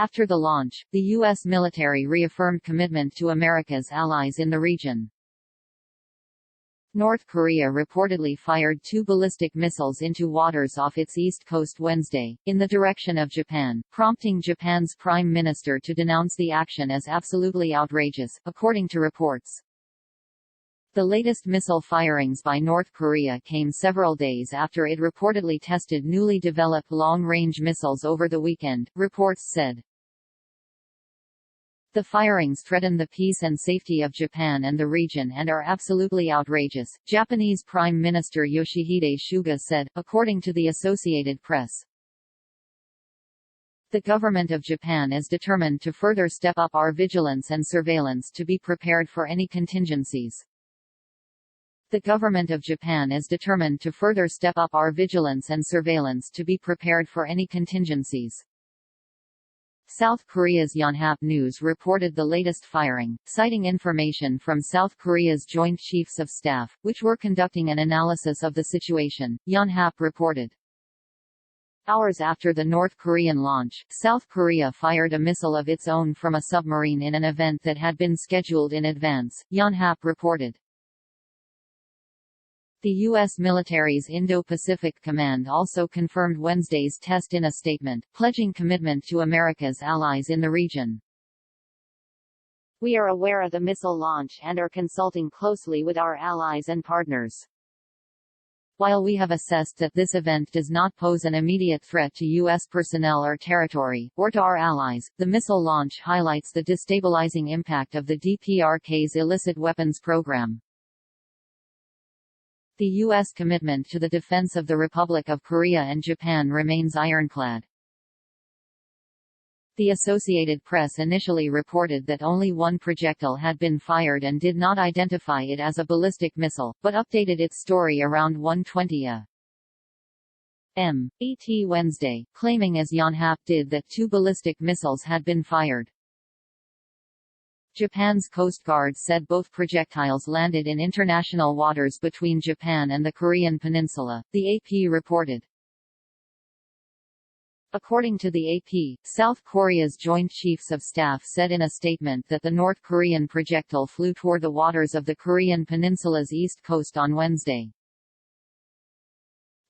After the launch, the U.S. military reaffirmed commitment to America's allies in the region. North Korea reportedly fired 2 ballistic missiles into waters off its east coast Wednesday, in the direction of Japan, prompting Japan's prime minister to denounce the action as absolutely outrageous, according to reports. The latest missile firings by North Korea came several days after it reportedly tested newly developed long-range missiles over the weekend, reports said. The firings threaten the peace and safety of Japan and the region and are absolutely outrageous, Japanese Prime Minister Yoshihide Suga said, according to the Associated Press. The government of Japan is determined to further step up our vigilance and surveillance to be prepared for any contingencies. The government of Japan is determined to further step up our vigilance and surveillance to be prepared for any contingencies. South Korea's Yonhap News reported the latest firing, citing information from South Korea's Joint Chiefs of Staff, which were conducting an analysis of the situation, Yonhap reported. Hours after the North Korean launch, South Korea fired a missile of its own from a submarine in an event that had been scheduled in advance, Yonhap reported. The U.S. military's Indo-Pacific Command also confirmed Wednesday's test in a statement, pledging commitment to America's allies in the region. We are aware of the missile launch and are consulting closely with our allies and partners. While we have assessed that this event does not pose an immediate threat to U.S. personnel or territory, or to our allies, the missile launch highlights the destabilizing impact of the DPRK's illicit weapons program. The U.S. commitment to the defense of the Republic of Korea and Japan remains ironclad. The Associated Press initially reported that only one projectile had been fired and did not identify it as a ballistic missile, but updated its story around 1:20 a.m. ET Wednesday, claiming as Yonhap did that 2 ballistic missiles had been fired. Japan's Coast Guard said both projectiles landed in international waters between Japan and the Korean peninsula, the AP reported. According to the AP, South Korea's Joint Chiefs of Staff said in a statement that the North Korean projectile flew toward the waters of the Korean peninsula's east coast on Wednesday.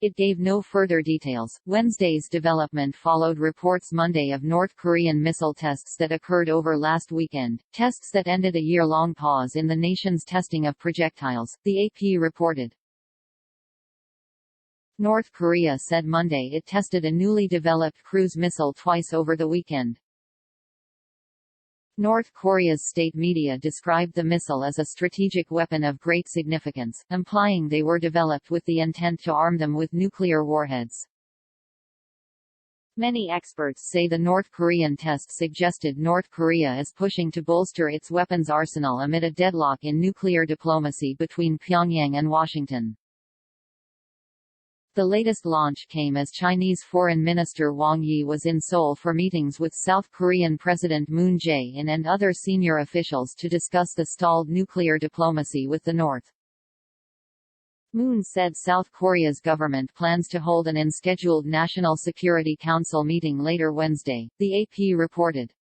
It gave no further details. Wednesday's development followed reports Monday of North Korean missile tests that occurred over last weekend, tests that ended a year-long pause in the nation's testing of projectiles, the AP reported. North Korea said Monday it tested a newly developed cruise missile twice over the weekend. North Korea's state media described the missile as a strategic weapon of great significance, implying they were developed with the intent to arm them with nuclear warheads. Many experts say the North Korean test suggested North Korea is pushing to bolster its weapons arsenal amid a deadlock in nuclear diplomacy between Pyongyang and Washington. The latest launch came as Chinese Foreign Minister Wang Yi was in Seoul for meetings with South Korean President Moon Jae-in and other senior officials to discuss the stalled nuclear diplomacy with the North. Moon said South Korea's government plans to hold an unscheduled National Security Council meeting later Wednesday, the AP reported.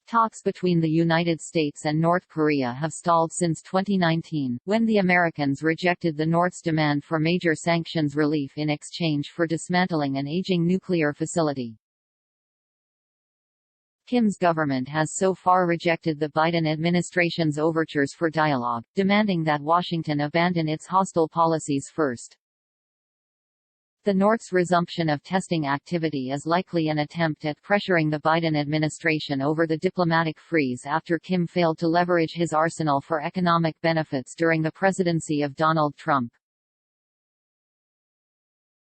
Talks between the United States and North Korea have stalled since 2019, when the Americans rejected the North's demand for major sanctions relief in exchange for dismantling an aging nuclear facility. Kim's government has so far rejected the Biden administration's overtures for dialogue, demanding that Washington abandon its hostile policies first. The North's resumption of testing activity is likely an attempt at pressuring the Biden administration over the diplomatic freeze after Kim failed to leverage his arsenal for economic benefits during the presidency of Donald Trump.